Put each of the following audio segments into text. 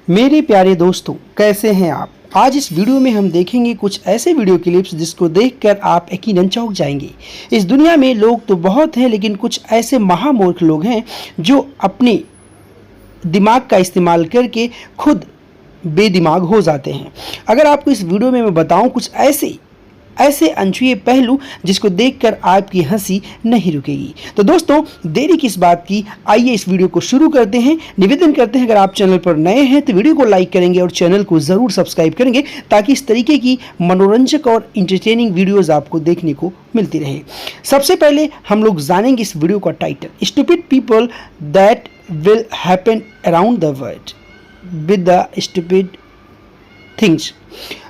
मेरे प्यारे दोस्तों, कैसे हैं आप। आज इस वीडियो में हम देखेंगे कुछ ऐसे वीडियो क्लिप्स जिसको देखकर आप यकीनन चौंक जाएंगे। इस दुनिया में लोग तो बहुत हैं, लेकिन कुछ ऐसे महामूर्ख लोग हैं जो अपने दिमाग का इस्तेमाल करके खुद बेदिमाग हो जाते हैं। अगर आपको इस वीडियो में मैं बताऊं कुछ ऐसे अनछुए पहलू जिसको देखकर आपकी हंसी नहीं रुकेगी। तो दोस्तों, देरी किस बात की, आइए इस वीडियो को शुरू करते हैं। निवेदन करते हैं, अगर आप चैनल पर नए हैं तो वीडियो को लाइक करेंगे और चैनल को ज़रूर सब्सक्राइब करेंगे ताकि इस तरीके की मनोरंजक और इंटरटेनिंग वीडियोज़ आपको देखने को मिलती रहे। सबसे पहले हम लोग जानेंगे इस वीडियो का title, stupid people that will happen around the world with the stupid things.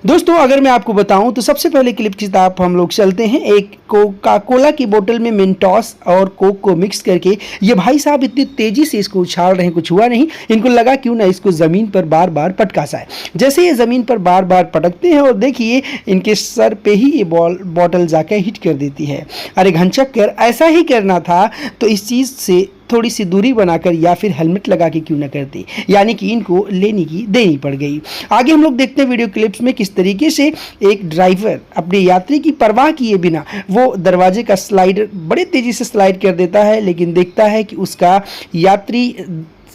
दोस्तों, अगर मैं आपको बताऊं तो सबसे पहले क्लिप की तरफ हम लोग चलते हैं। एक कोका कोला की बोतल में मेंटोस और कोक को मिक्स करके ये भाई साहब इतनी तेजी से इसको उछाल रहे हैं, कुछ हुआ नहीं। इनको लगा क्यों ना इसको ज़मीन पर बार बार पटका जाए। जैसे ये ज़मीन पर बार बार पटकते हैं और देखिए इनके सर पे ही ये बॉटल जाकर हिट कर देती है। अरे घनचक्कर, ऐसा ही करना था तो इस चीज़ से थोड़ी सी दूरी बनाकर या फिर हेलमेट लगा के क्यों ना करते, यानी कि इनको लेने की देनी पड़ गई। आगे हम लोग देखते हैं वीडियो क्लिप्स में किस तरीके से एक ड्राइवर अपने यात्री की परवाह किए बिना वो दरवाजे का स्लाइडर बड़े तेजी से स्लाइड कर देता है, लेकिन देखता है कि उसका यात्री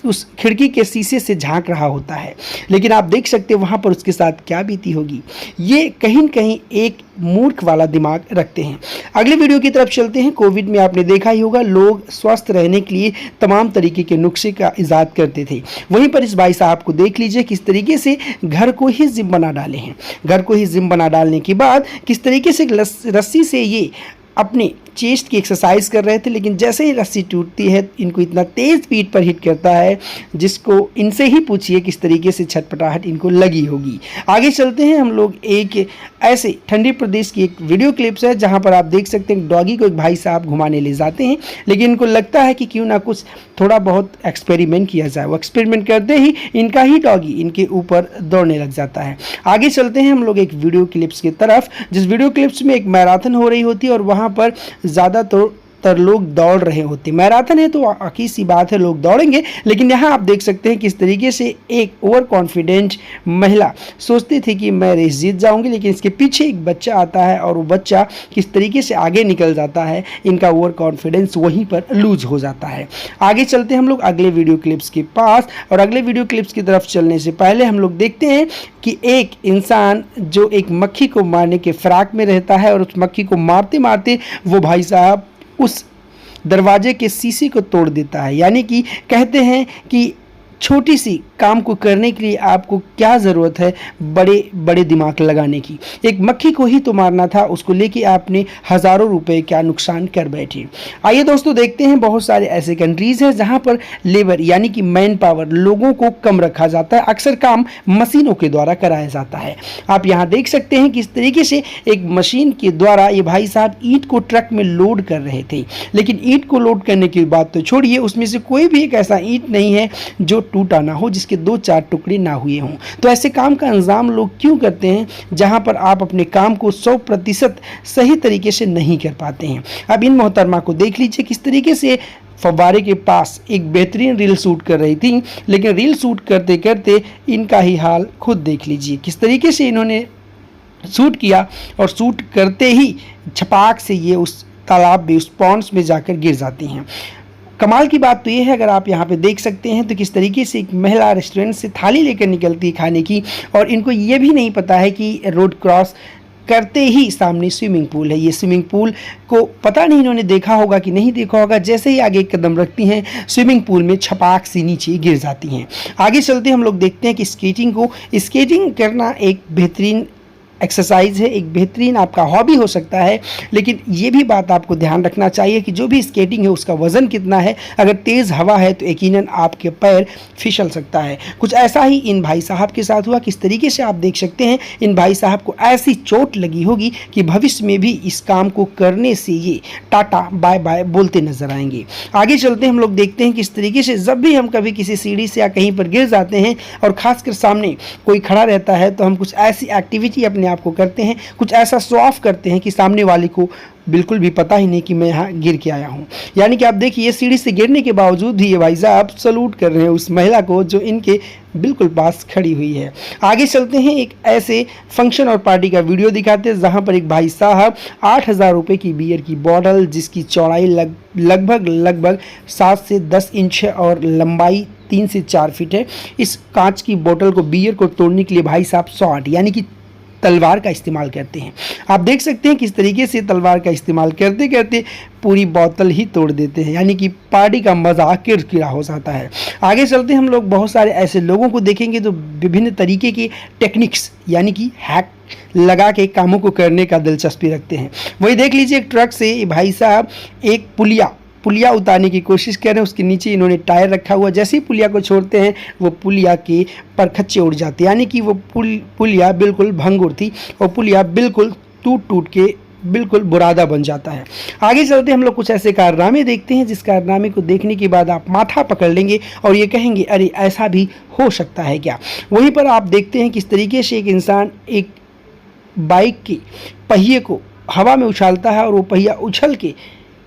उस खिड़की के शीशे से झांक रहा होता है। लेकिन आप देख सकते हैं वहाँ पर उसके साथ क्या बीती होगी। ये कहीं न कहीं एक मूर्ख वाला दिमाग रखते हैं। अगले वीडियो की तरफ चलते हैं। कोविड में आपने देखा ही होगा, लोग स्वस्थ रहने के लिए तमाम तरीके के नुस्खे का इजाद करते थे। वहीं पर इस भाई साहब को देख लीजिए किस तरीके से घर को ही जिम बना डाले हैं। घर को ही जिम बना डालने के बाद किस तरीके से रस्सी से ये अपने चेस्ट की एक्सरसाइज कर रहे थे, लेकिन जैसे ही रस्सी टूटती है इनको इतना तेज़ पीठ पर हिट करता है जिसको इनसे ही पूछिए किस तरीके से छटपटाहट इनको लगी होगी। आगे चलते हैं हम लोग एक ऐसे ठंडी प्रदेश की एक वीडियो क्लिप्स है जहां पर आप देख सकते हैं डॉगी को एक भाई साहब घुमाने ले जाते हैं, लेकिन इनको लगता है कि क्यों ना कुछ थोड़ा बहुत एक्सपेरिमेंट किया जाए। वो एक्सपेरिमेंट करते ही इनका ही डॉगी इनके ऊपर दौड़ने लग जाता है। आगे चलते हैं हम लोग एक वीडियो क्लिप्स की तरफ, जिस वीडियो क्लिप्स में एक मैराथन हो रही होती है और वहाँ पर ज़्यादातर लोग दौड़ रहे होते। मैराथन है तो आखिर सी बात है, लोग दौड़ेंगे। लेकिन यहाँ आप देख सकते हैं किस तरीके से एक ओवर कॉन्फिडेंट महिला सोचती थी कि मैं रेस जीत जाऊंगी, लेकिन इसके पीछे एक बच्चा आता है और वो बच्चा किस तरीके से आगे निकल जाता है। इनका ओवर कॉन्फिडेंस वहीं पर लूज हो जाता है। आगे चलते हैं हम लोग अगले वीडियो क्लिप्स के पास, और अगले वीडियो क्लिप्स की तरफ चलने से पहले हम लोग देखते हैं कि एक इंसान जो एक मक्खी को मारने के फिराक में रहता है और उस मक्खी को मारते मारते वो भाई साहब उस दरवाजे के शीशे को तोड़ देता है। यानी कि कहते हैं कि छोटी सी काम को करने के लिए आपको क्या ज़रूरत है बड़े बड़े दिमाग लगाने की। एक मक्खी को ही तो मारना था, उसको लेके आपने हज़ारों रुपए क्या नुकसान कर बैठे। आइए दोस्तों, देखते हैं बहुत सारे ऐसे कंट्रीज़ हैं जहां पर लेबर यानी कि मैन पावर लोगों को कम रखा जाता है। अक्सर काम मशीनों के द्वारा कराया जाता है। आप यहाँ देख सकते हैं किस तरीके से एक मशीन के द्वारा ये भाई साहब ईंट को ट्रक में लोड कर रहे थे, लेकिन ईंट को लोड करने की बात तो छोड़िए, उसमें से कोई भी एक ऐसा ईंट नहीं है जो टूटा ना हो, जिसके 2-4 टुकड़े ना हुए हों। तो ऐसे काम का अंजाम लोग क्यों करते हैं जहां पर आप अपने काम को 100% सही तरीके से नहीं कर पाते हैं। अब इन मोहतरमा को देख लीजिए किस तरीके से फव्वारे के पास एक बेहतरीन रील शूट कर रही थी, लेकिन रील शूट करते करते इनका ही हाल खुद देख लीजिए किस तरीके से इन्होंने शूट किया, और शूट करते ही छपाक से ये उस तालाब में, उस पॉन्ड्स में जाकर गिर जाती हैं। कमाल की बात तो ये है, अगर आप यहाँ पे देख सकते हैं तो किस तरीके से एक महिला रेस्टोरेंट से थाली लेकर निकलती है खाने की, और इनको ये भी नहीं पता है कि रोड क्रॉस करते ही सामने स्विमिंग पूल है। ये स्विमिंग पूल को पता नहीं इन्होंने देखा होगा कि नहीं देखा होगा, जैसे ही आगे एक कदम रखती हैं स्विमिंग पूल में छपाक से नीचे गिर जाती हैं। आगे चलते हम लोग देखते हैं कि स्केटिंग करना एक बेहतरीन एक्सरसाइज है, एक बेहतरीन आपका हॉबी हो सकता है, लेकिन ये भी बात आपको ध्यान रखना चाहिए कि जो भी स्केटिंग है उसका वज़न कितना है। अगर तेज़ हवा है तो यकीनन आपके पैर फिसल सकता है। कुछ ऐसा ही इन भाई साहब के साथ हुआ। किस तरीके से आप देख सकते हैं इन भाई साहब को ऐसी चोट लगी होगी कि भविष्य में भी इस काम को करने से ये टाटा बाय बाय बोलते नजर आएंगे। आगे चलते हम लोग देखते हैं किस तरीके से जब भी हम कभी किसी सीढ़ी से या कहीं पर गिर जाते हैं और ख़ासकर सामने कोई खड़ा रहता है तो हम कुछ ऐसी एक्टिविटी अपने आपको करते हैं, कुछ ऐसा शो ऑफ करते हैं कि सामने वाले को बिल्कुल भी पता ही नहीं कि मैं यहाँ गिर के आया हूँ। यानी कि आप देखिए सीढ़ी से गिरने के बावजूद भी ये भाई साहब सलूट कर रहे हैं उस महिला को जो इनके बिल्कुल पास खड़ी हुई है। आगे चलते हैं, एक ऐसे फंक्शन और पार्टी का वीडियो दिखाते हैं जहाँ पर एक भाई साहब 8,000 रुपये की बियर की बॉटल, जिसकी चौड़ाई लगभग 7 से 10 इंच है और लंबाई 3 से 4 फीट है, इस कांच की बोतल को, बियर को तोड़ने के लिए भाई साहब सॉर्ट यानी कि तलवार का इस्तेमाल करते हैं। आप देख सकते हैं किस तरीके से तलवार का इस्तेमाल करते करते पूरी बोतल ही तोड़ देते हैं, यानी कि पार्टी का मजा किरकिरा हो जाता है। आगे चलते हम लोग बहुत सारे ऐसे लोगों को देखेंगे जो विभिन्न तरीके की टेक्निक्स यानी कि हैक लगा के कामों को करने का दिलचस्पी रखते हैं। वही देख लीजिए, एक ट्रक से भाई साहब एक पुलिया उतारने की कोशिश कर रहे हैं, उसके नीचे इन्होंने टायर रखा हुआ, जैसे ही पुलिया को छोड़ते हैं वो पुलिया के परखच्चे उड़ जाते हैं, यानी कि वो पुलिया बिल्कुल भंगुर थी और पुलिया बिल्कुल टूट के बिल्कुल बुरादा बन जाता है। आगे चलते हम लोग कुछ ऐसे कारनामे देखते हैं जिस कारनामे को देखने के बाद आप माथा पकड़ लेंगे और ये कहेंगे अरे ऐसा भी हो सकता है क्या। वहीं पर आप देखते हैं किस तरीके से एक इंसान एक बाइक के पहिए को हवा में उछालता है और वो पहिया उछल के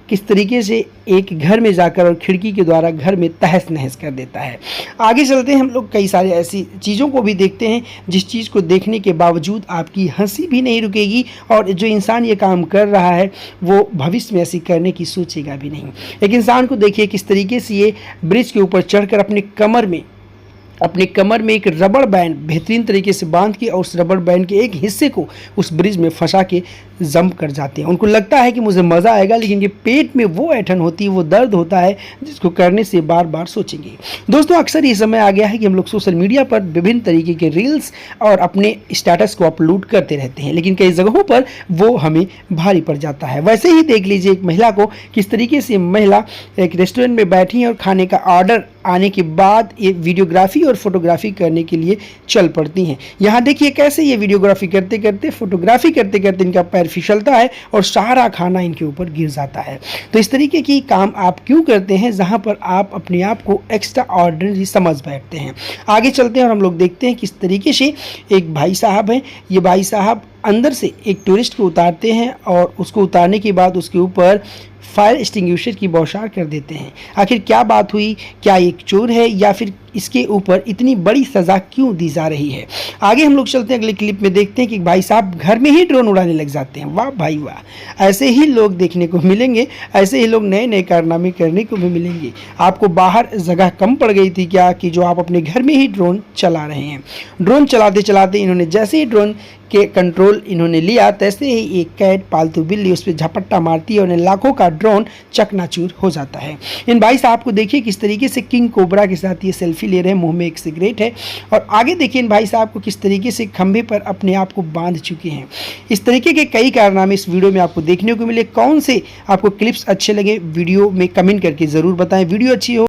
किस तरीके से एक घर में जाकर और खिड़की के द्वारा घर में तहस नहस कर देता है। आगे चलते हैं हम लोग कई सारे ऐसी चीज़ों को भी देखते हैं जिस चीज़ को देखने के बावजूद आपकी हंसी भी नहीं रुकेगी और जो इंसान ये काम कर रहा है वो भविष्य में ऐसी करने की सोचेगा भी नहीं। एक इंसान को देखिए किस तरीके से ये ब्रिज के ऊपर चढ़कर अपने कमर में एक रबड़ बैंड बेहतरीन तरीके से बांध के और उस रबड़ बैंड के एक हिस्से को उस ब्रिज में फंसा के जंप कर जाते हैं। उनको लगता है कि मुझे मज़ा आएगा, लेकिन ये पेट में वो ऐंठन होती है, वो दर्द होता है जिसको करने से बार बार सोचेंगे। दोस्तों, अक्सर ये समय आ गया है कि हम लोग सोशल मीडिया पर विभिन्न तरीके के रील्स और अपने स्टेटस को अपलोड करते रहते हैं, लेकिन कई जगहों पर वो हमें भारी पड़ जाता है। वैसे ही देख लीजिए एक महिला को किस तरीके से महिला एक रेस्टोरेंट में बैठी है और खाने का ऑर्डर आने के बाद ये वीडियोग्राफी और फोटोग्राफी करने के लिए चल पड़ती हैं। यहाँ देखिए कैसे ये वीडियोग्राफी करते करते फोटोग्राफी करते करते इनका पैर फिसलता है और सारा खाना इनके ऊपर गिर जाता है। तो इस तरीके की काम आप क्यों करते हैं जहाँ पर आप अपने आप को एक्स्ट्रा ऑर्डिनरी समझ बैठते हैं। आगे चलते हैं और हम लोग देखते हैं किस तरीके से एक भाई साहब हैं। ये भाई साहब अंदर से एक टूरिस्ट को उतारते हैं और उसको उतारने के बाद उसके ऊपर फायर एक्सटिंग्विशर की बौछार कर देते हैं। आखिर क्या बात हुई, क्या एक चोर है या फिर इसके ऊपर इतनी बड़ी सज़ा क्यों दी जा रही है। आगे हम लोग चलते हैं, अगले क्लिप में देखते हैं कि भाई साहब घर में ही ड्रोन उड़ाने लग जाते हैं। वाह भाई वाह, ऐसे ही लोग देखने को मिलेंगे, ऐसे ही लोग नए नए कारनामे करने को भी मिलेंगे। आपको बाहर जगह कम पड़ गई थी क्या कि जो आप अपने घर में ही ड्रोन चला रहे हैं। ड्रोन चलाते चलाते इन्होंने जैसे ही ड्रोन के कंट्रोल इन्होंने लिया तैसे ही एक कैट पालतू बिल्ली उस पर झपट्टा मारती है और लाखों का ड्रोन चकनाचूर हो जाता है। इन भाई साहब को देखिए किस तरीके से किंग कोबरा के साथ ये सेल्फी ले रहे हैं, मुंह में एक सिगरेट है। और आगे देखिए इन भाई साहब को किस तरीके से खंभे पर अपने आप को बांध चुके हैं। इस तरीके के कई कारनामे इस वीडियो में आपको देखने को मिले। कौन से आपको क्लिप्स अच्छे लगे वीडियो में कमेंट करके ज़रूर बताएं। वीडियो अच्छी हो